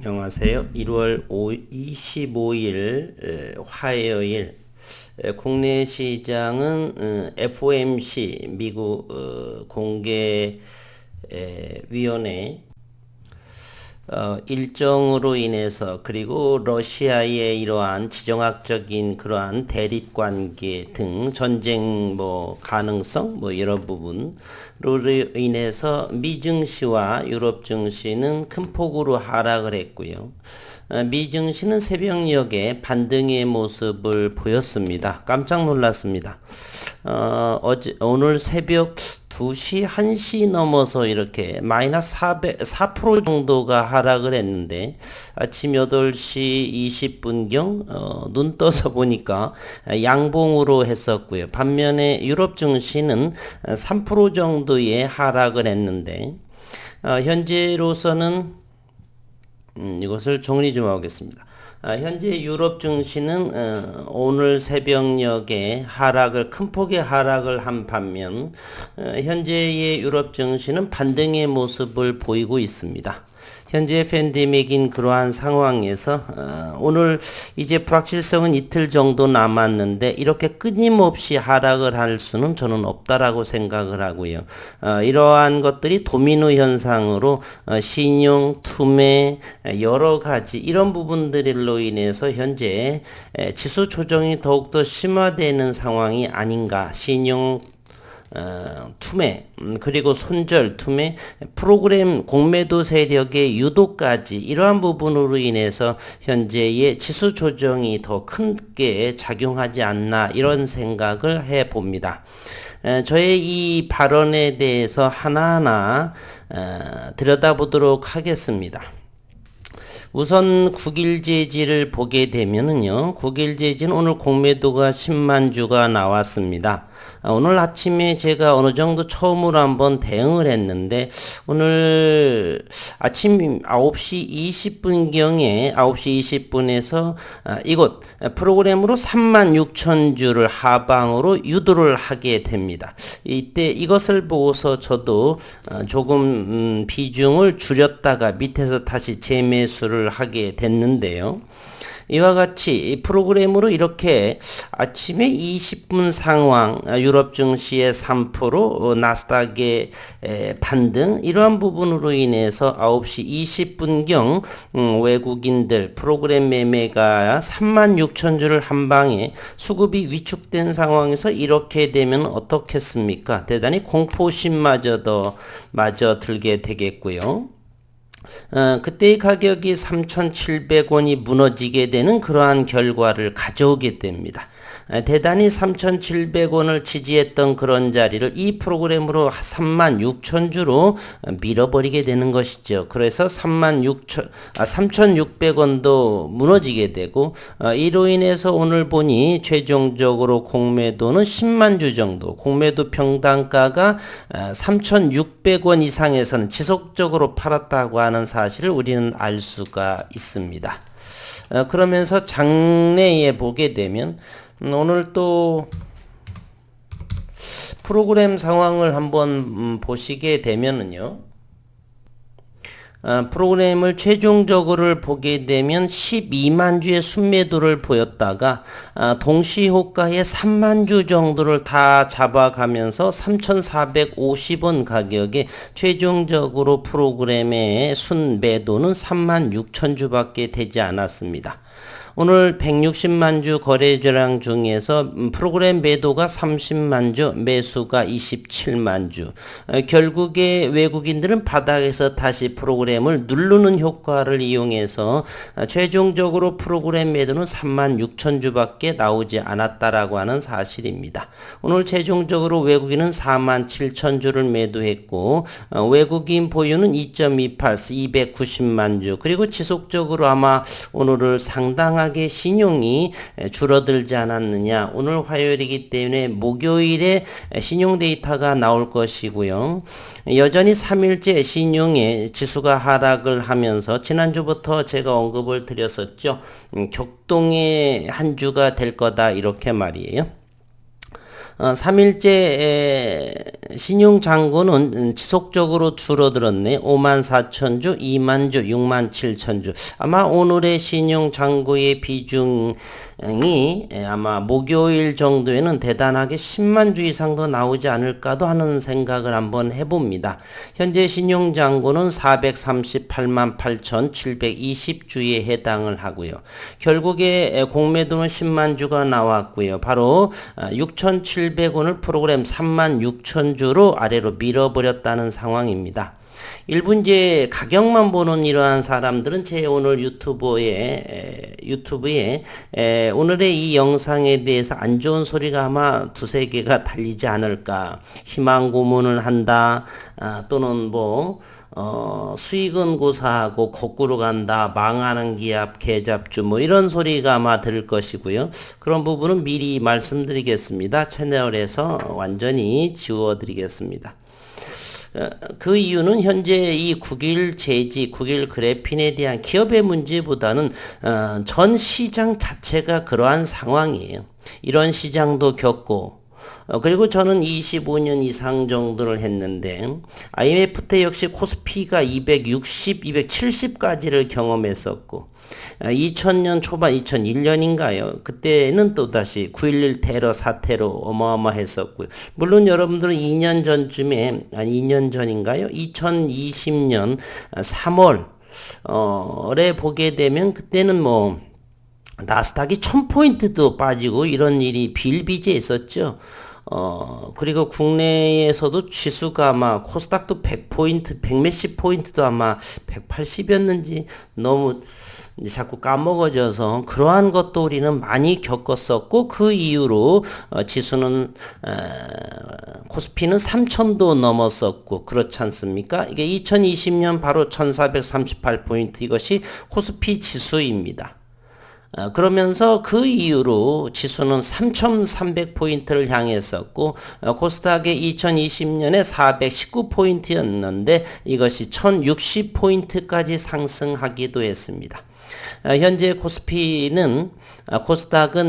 안녕하세요. 1월 25일 화요일 국내 시장은 FOMC 미국 공개위원회 일정으로 인해서 그리고 러시아의 이러한 지정학적인 그러한 대립 관계 등 전쟁 가능성 여러 부분으로 인해서 미 증시와 유럽 증시는 큰 폭으로 하락을 했고요. 미 증시는 새벽녘에 반등의 모습을 보였습니다. 깜짝 놀랐습니다. 오늘 새벽 2시, 1시 넘어서 이렇게 마이너스 4% 정도가 하락을 했는데 아침 8시 20분경 눈 떠서 보니까 양봉으로 했었고요. 반면에 유럽 증시는 3% 정도의 하락을 했는데 현재로서는 이것을 정리 좀 하겠습니다. 현재 유럽 증시는 오늘 새벽녘에 큰 폭의 하락을 한 반면 현재의 유럽 증시는 반등의 모습을 보이고 있습니다. 현재 팬데믹인 그러한 상황에서 오늘 이제 불확실성은 이틀 정도 남았는데 이렇게 끊임없이 하락을 할 수는 저는 없다라고 생각을 하고요. 이러한 것들이 도미노 현상으로 신용, 투매 여러 가지 이런 부분들로 인해서 현재 지수 조정이 더욱더 심화되는 상황이 아닌가. 신용 투매 그리고 손절 투매 프로그램 공매도 세력의 유도까지 이러한 부분으로 인해서 현재의 지수 조정이 더 크게 작용하지 않나 이런 생각을 해 봅니다. 저의 이 발언에 대해서 하나하나 들여다보도록 하겠습니다. 우선 국일제지를 보게 되면은요, 국일제지는 오늘 공매도가 10만 주가 나왔습니다. 오늘 아침에 제가 어느 정도 처음으로 한번 대응을 했는데 오늘 아침 9시 20분경에 9시 20분에서 이곳 프로그램으로 36,000 주를 하방으로 유도를 하게 됩니다. 이때 이것을 보고서 저도 조금 비중을 줄였다가 밑에서 다시 재매수를 하게 됐는데요. 이와 같이 프로그램으로 이렇게 아침에 20분 상황 유럽 증시의 3% 나스닥의 반등 이러한 부분으로 인해서 9시 20분경 외국인들 프로그램 매매가 36,000주를 한 방에 수급이 위축된 상황에서 이렇게 되면 어떻겠습니까? 대단히 공포심마저 들게 되겠고요. 그때의 가격이 3,700원이 무너지게 되는 그러한 결과를 가져오게 됩니다. 대단히 3,700원을 지지했던 그런 자리를 이 프로그램으로 36,000주로 밀어버리게 되는 것이죠. 그래서 3,600원도 무너지게 되고 이로 인해서 오늘 보니 최종적으로 공매도는 10만 주 정도 공매도 평단가가 3,600원 이상에서는 지속적으로 팔았다고 하는 사실을 우리는 알 수가 있습니다. 그러면서 장내에 보게 되면 오늘 또 프로그램 상황을 한번 보시게 되면은요. 프로그램을 최종적으로 보게 되면 12만 주의 순매도를 보였다가 동시호가의 3만 주 정도를 다 잡아가면서 3,450원 가격에 최종적으로 프로그램의 순매도는 36,000주밖에 되지 않았습니다. 오늘 160만 주 거래대량 중에서 프로그램 매도가 30만 주, 매수가 27만 주. 결국에 외국인들은 바닥에서 다시 프로그램을 누르는 효과를 이용해서 최종적으로 프로그램 매도는 36,000주밖에 나오지 않았다라고 하는 사실입니다. 오늘 최종적으로 외국인은 47,000주를 매도했고 외국인 보유는 2.28, 290만 주. 그리고 지속적으로 아마 오늘을 상당하게 신용이 줄어들지 않았느냐. 오늘 화요일이기 때문에 목요일에 신용 데이터가 나올 것이고요. 여전히 3일째 신용의 지수가 하락을 하면서 지난주부터 제가 언급을 드렸었죠. 격동의 한 주가 될 거다 이렇게 말이에요. 3일째 신용잔고는 지속적으로 줄어들었네. 54,000주, 20,000주, 67,000주. 아마 오늘의 신용잔고의 비중이 아마 목요일 정도에는 대단하게 10만 주 이상 더 나오지 않을까도 하는 생각을 한번 해봅니다. 현재 신용잔고는 438만 8,720주에 해당을 하고요. 결국에 공매도는 10만 주가 나왔고요. 바로 6,700원을 프로그램 36,000주로 아래로 밀어버렸다는 상황입니다. 일부 이제 가격만 보는 이러한 사람들은 제 오늘 유튜브에 오늘의 이 영상에 대해서 안 좋은 소리가 아마 두세 개가 달리지 않을까. 희망 고문을 한다. 또는 수익은 고사하고 거꾸로 간다. 망하는 기업 개잡주 이런 소리가 아마 들을 것이고요. 그런 부분은 미리 말씀드리겠습니다. 채널에서 완전히 지워드리겠습니다. 그 이유는 현재 이 국일 제지, 국일 그래핀에 대한 기업의 문제보다는 전 시장 자체가 그러한 상황이에요. 이런 시장도 겪고 그리고 저는 25년 이상 정도를 했는데 IMF 때 역시 코스피가 260, 270까지를 경험했었고 2000년 초반 2001년인가요? 그때는 또다시 9.11 테러 사태로 어마어마했었고요. 물론 여러분들은 2년 전쯤에 2년 전인가요? 2020년 3월에 보게 되면 그때는 나스닥이 1000포인트도 빠지고 이런 일이 비일비재했었죠. 그리고 국내에서도 지수가 아마 코스닥도 100포인트, 100몇십 포인트도 아마 180이었는지 너무 자꾸 까먹어져서 그러한 것도 우리는 많이 겪었었고 그 이후로 지수는 코스피는 3000도 넘었었고 그렇지 않습니까? 이게 2020년 바로 1438포인트 이것이 코스피 지수입니다. 그러면서 그 이후로 지수는 3300포인트를 향했었고 코스닥의 2020년에 419포인트였는데 이것이 1060포인트까지 상승하기도 했습니다. 현재 코스닥은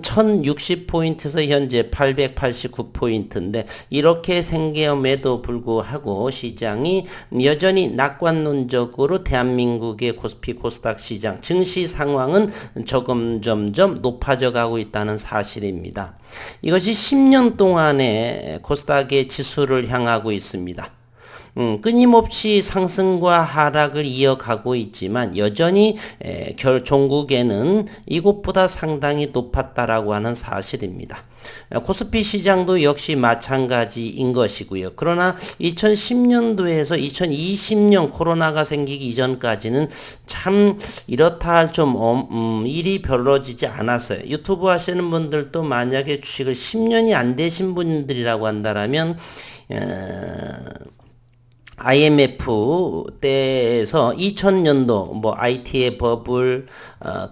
1060포인트에서 현재 889포인트인데 이렇게 생김에도 불구하고 시장이 여전히 낙관론적으로 대한민국의 코스피 코스닥 시장 증시 상황은 점점 높아져 가고 있다는 사실입니다. 이것이 10년 동안의 코스닥의 지수를 향하고 있습니다. 끊임없이 상승과 하락을 이어가고 있지만 여전히 종국에는 이곳보다 상당히 높았다라고 하는 사실입니다. 코스피 시장도 역시 마찬가지인 것이고요. 그러나 2010년도에서 2020년 코로나가 생기기 이전까지는 참 이렇다 할 일이 벌어지지 않았어요. 유튜브 하시는 분들도 만약에 주식을 10년이 안 되신 분들이라고 한다면 IMF 때에서 2000년도 IT의 버블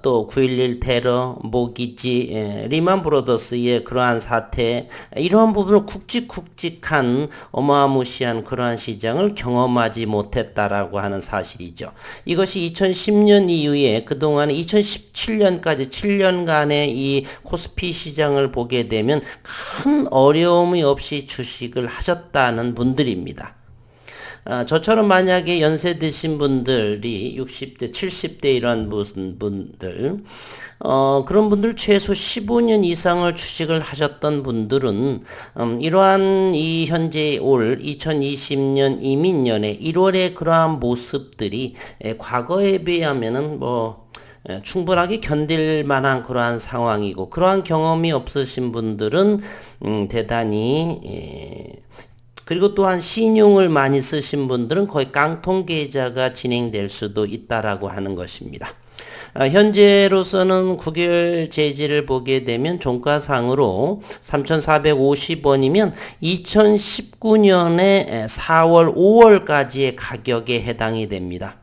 또 9.11 테러 모기지 리만 브로더스의 그러한 사태 이러한 부분을 굵직굵직한 어마무시한 그러한 시장을 경험하지 못했다라고 하는 사실이죠. 이것이 2010년 이후에 그동안 2017년까지 7년간의 이 코스피 시장을 보게 되면 큰 어려움이 없이 주식을 하셨다는 분들입니다. 저처럼 만약에 연세 드신 분들이 60대, 70대 이런 분들, 그런 분들 최소 15년 이상을 주식을 하셨던 분들은, 이러한 이 현재 올 2020년 이민년의 1월의 그러한 모습들이 과거에 비하면은 충분하게 견딜 만한 그러한 상황이고, 그러한 경험이 없으신 분들은, 대단히, 그리고 또한 신용을 많이 쓰신 분들은 거의 깡통 계좌가 진행될 수도 있다라고 하는 것입니다. 현재로서는 국일 제지를 보게 되면 종가상으로 3,450원이면 2019년에 4월, 5월까지의 가격에 해당이 됩니다.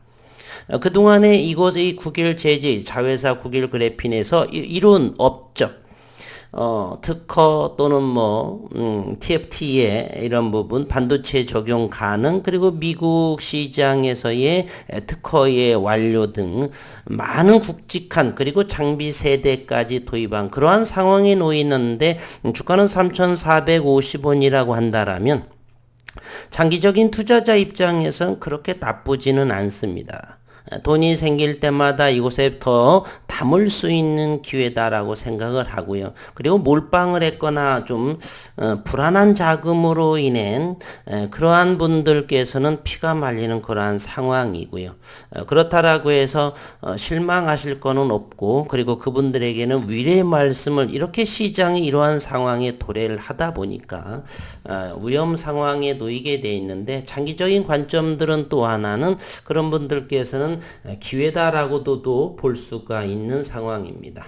그동안에 이곳의 국일 제지, 자회사 국일 그래핀에서 이룬 업적, 특허 또는 TFT의 이런 부분 반도체 적용 가능, 그리고 미국 시장에서의 특허의 완료 등 많은 굵직한 그리고 장비 세대까지 도입한 그러한 상황에 놓이는데 주가는 3,450원이라고 한다라면 장기적인 투자자 입장에선 그렇게 나쁘지는 않습니다. 돈이 생길 때마다 이곳에 더 담을 수 있는 기회다라고 생각을 하고요. 그리고 몰빵을 했거나 좀 불안한 자금으로 인한 그러한 분들께서는 피가 말리는 그러한 상황이고요. 그렇다라고 해서 실망하실 거는 없고, 그리고 그분들에게는 위례의 말씀을, 이렇게 시장이 이러한 상황에 도래를 하다 보니까 위험 상황에 놓이게 돼 있는데, 장기적인 관점들은 또 하나는 그런 분들께서는 기회다라고도 볼 수가 있는 상황입니다.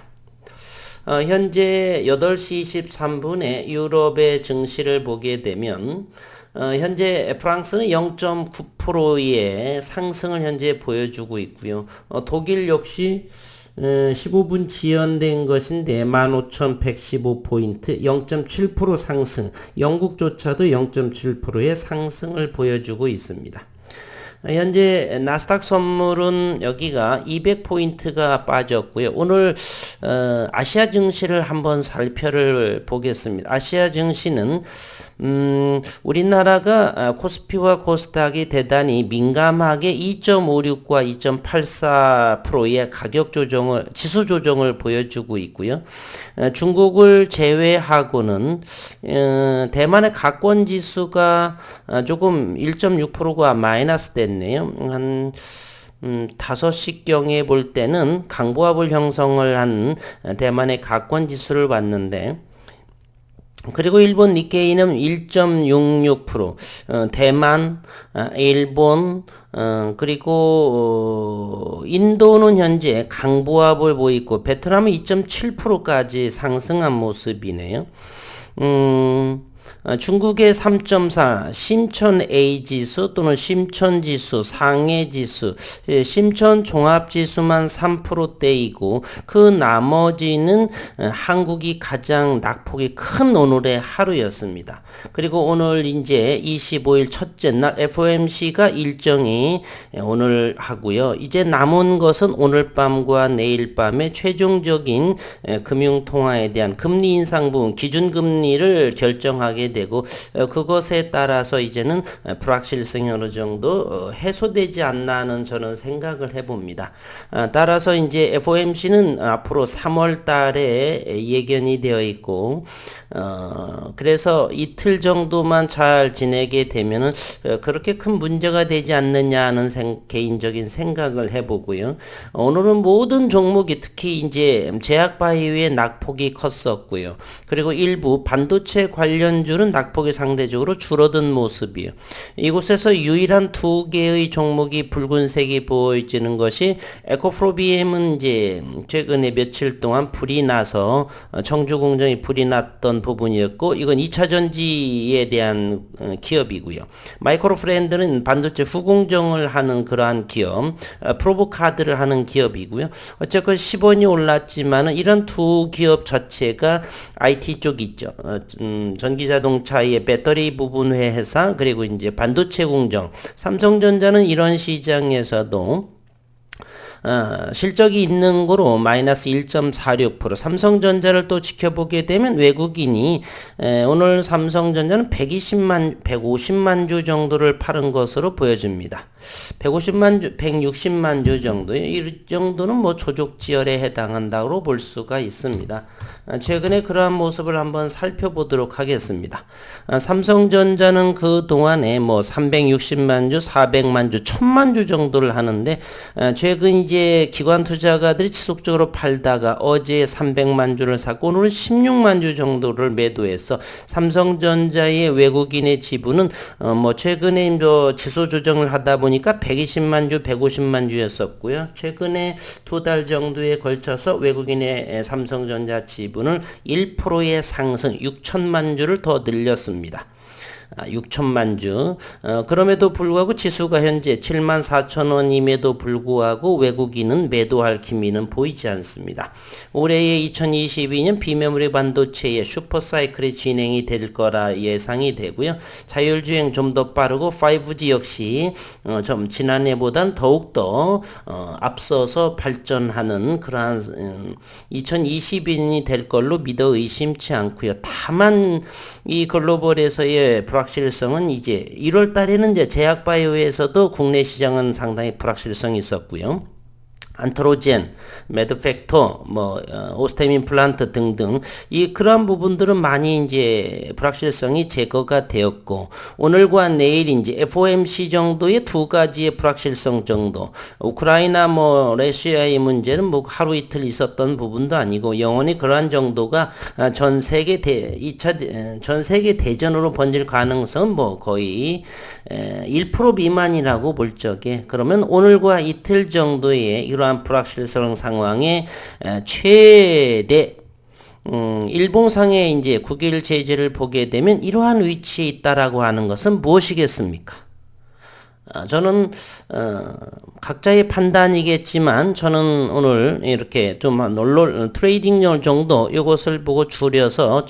현재 8시 23분에 유럽의 증시를 보게 되면 현재 프랑스는 0.9%의 상승을 현재 보여주고 있고요. 독일 역시 15분 지연된 것인데 15,115포인트 0.7% 상승, 영국조차도 0.7%의 상승을 보여주고 있습니다. 현재 나스닥 선물은 여기가 200포인트가 빠졌고요. 오늘 아시아 증시를 한번 살펴를 보겠습니다. 아시아 증시는 우리나라가 코스피와 코스닥이 대단히 민감하게 2.56과 2.84%의 가격 조정을, 지수 조정을 보여주고 있고요. 중국을 제외하고는 대만의 가권 지수가 조금 1.6%가 마이너스 됐네요. 한 5시경에 볼 때는 강보합을 형성을 한 대만의 가권 지수를 봤는데, 그리고 일본 니케이는 1.66%, 대만, 일본, 그리고 인도는 현재 강보합을 보이고, 베트남은 2.7%까지 상승한 모습이네요. 중국의 3.4 심천 A지수 또는 심천 지수, 상해 지수, 심천 종합 지수만 3%대이고 그 나머지는 한국이 가장 낙폭이 큰 오늘의 하루였습니다. 그리고 오늘 이제 25일 첫째 날 FOMC가 일정이 오늘 하고요. 이제 남은 것은 오늘 밤과 내일 밤에 최종적인 금융통화에 대한 금리 인상 부분, 기준금리를 결정하게 되고, 그것에 따라서 이제는 불확실성이 어느 정도 해소되지 않나 하는 저는 생각을 해봅니다. 따라서 이제 FOMC는 앞으로 3월 달에 예견이 되어 있고, 그래서 이틀 정도만 잘 지내게 되면은 그렇게 큰 문제가 되지 않느냐 하는 개인적인 생각을 해보고요. 오늘은 모든 종목이, 특히 이제 제약바이오의 낙폭이 컸었고요. 그리고 일부 반도체 관련주는 낙폭이 상대적으로 줄어든 모습이에요. 이곳에서 유일한 두 개의 종목이 붉은색이 보여지는 것이 에코프로비엠은 이제 최근에 며칠 동안 불이 나서 청주 공정이 불이 났던 부분이었고, 이건 2차전지에 대한 기업이고요. 마이크로프렌드는 반도체 후공정을 하는 그러한 기업, 프로브카드를 하는 기업이고요. 어쨌건 10원이 올랐지만은 이런 두 기업 자체가 IT 쪽 있죠. 전기자동차의 배터리 부분 회사, 그리고 이제 반도체 공정, 삼성전자는 이런 시장에서도 실적이 있는 거로 마이너스 1.46%, 삼성전자를 또 지켜보게 되면 외국인이 오늘 삼성전자는 150만 주 정도를 팔은 것으로 보여집니다. 150만 주, 160만 주 정도요. 이 정도는 뭐 조족지열에 해당한다고 볼 수가 있습니다. 최근에 그러한 모습을 한번 살펴보도록 하겠습니다. 삼성전자는 그 동안에 뭐 360만 주, 400만 주, 1000만 주 정도를 하는데, 최근 이제 기관 투자가들이 지속적으로 팔다가 어제 300만 주를 샀고 오늘은 16만 주 정도를 매도해서 삼성전자의 외국인의 지분은 뭐 최근에 지수 조정을 하다 보니까 120만 주, 150만 주였었고요. 최근에 2달 정도에 걸쳐서 외국인의 삼성전자 지분을 1%의 상승 6천만 주를 더 늘렸습니다. 6천만 주. 그럼에도 불구하고 지수가 현재 7만 4천 원임에도 불구하고 외국인은 매도할 기미는 보이지 않습니다. 올해의 2022년 비메모리 반도체의 슈퍼사이클이 진행이 될 거라 예상이 되고요. 자율주행 좀 더 빠르고 5G 역시 좀 지난해보단 더욱더 앞서서 발전하는 그러한 2022년이 될 걸로 믿어 의심치 않고요. 다만 이 글로벌에서의 불확실성은 이제 1월 달에는 이제 제약바이오에서도 국내 시장은 상당히 불확실성이 있었고요. 안트로젠, 매드팩터, 오스테민 플란트 등등 그러한 부분들은 많이 이제 불확실성이 제거가 되었고 오늘과 내일 이제 FOMC 정도의 두 가지의 불확실성 정도 우크라이나 러시아의 문제는 하루 이틀 있었던 부분도 아니고 영원히 그러한 정도가 전 세계 대전으로 번질 가능성은 거의 1% 미만이라고 볼 적에 그러면 오늘과 이틀 정도의 이러한 불확실성 상황에 최대 일봉상의 이제 국일 제재를 보게 되면 이러한 위치에 있다라고 하는 것은 무엇이겠습니까? 저는 각자의 판단이겠지만 저는 오늘 이렇게 좀 트레이딩용 정도 이것을 보고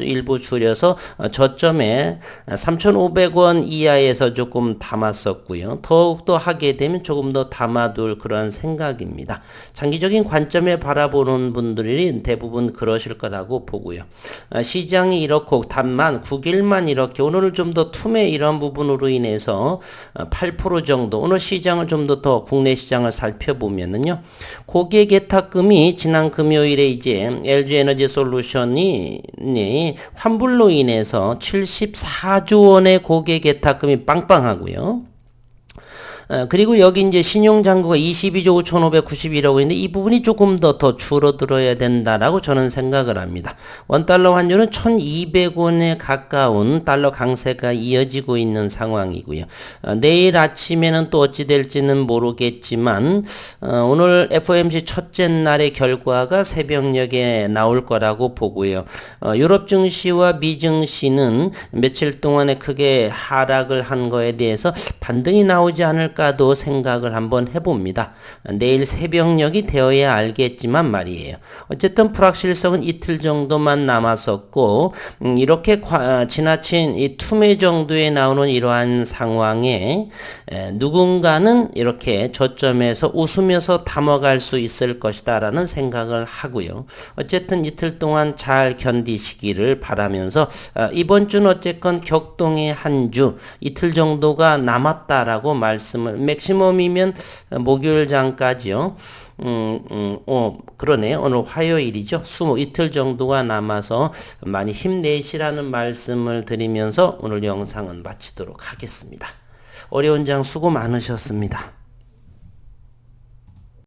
일부 줄여서 저점에 3,500원 이하에서 조금 담았었고요. 더욱더 하게 되면 조금 더 담아둘 그런 생각입니다. 장기적인 관점에 바라보는 분들이 대부분 그러실 거라고 보고요. 시장이 이렇고 단만 9일만 이렇게 오늘은 좀 더 툼의 이런 부분으로 인해서 8% 정도 오늘 시장을 좀 더 국내 시장을 살펴보면은요. 고객 개탁금이 지난 금요일에 이제 LG 에너지 솔루션이 환불로 인해서 74조 원의 고객 개탁금이 빵빵하고요. 그리고 여기 이제 신용잔고가 22조 5,591억 원인데 이 부분이 조금 더 줄어들어야 된다라고 저는 생각을 합니다. 원달러 환율은 1,200원에 가까운 달러 강세가 이어지고 있는 상황이고요. 내일 아침에는 또 어찌 될지는 모르겠지만 오늘 FOMC 첫째 날의 결과가 새벽녘에 나올 거라고 보고요. 유럽 증시와 미 증시는 며칠 동안에 크게 하락을 한 거에 대해서 반등이 나오지 않을까 도 생각을 한번 해봅니다. 내일 새벽녘이 되어야 알겠지만 말이에요. 어쨌든 불확실성은 이틀 정도만 남았었고 이렇게 지나친 이 투매 정도에 나오는 이러한 상황에 누군가는 이렇게 저점에서 웃으면서 담아갈 수 있을 것이다 라는 생각을 하고요. 어쨌든 이틀 동안 잘 견디시기를 바라면서 이번 주는 어쨌건 격동의 한 주 이틀 정도가 남았다라고 말씀을 맥시멈이면 목요일 장까지요. 그러네. 오늘 화요일이죠. 이틀 정도가 남아서 많이 힘내시라는 말씀을 드리면서 오늘 영상은 마치도록 하겠습니다. 어려운 장 수고 많으셨습니다.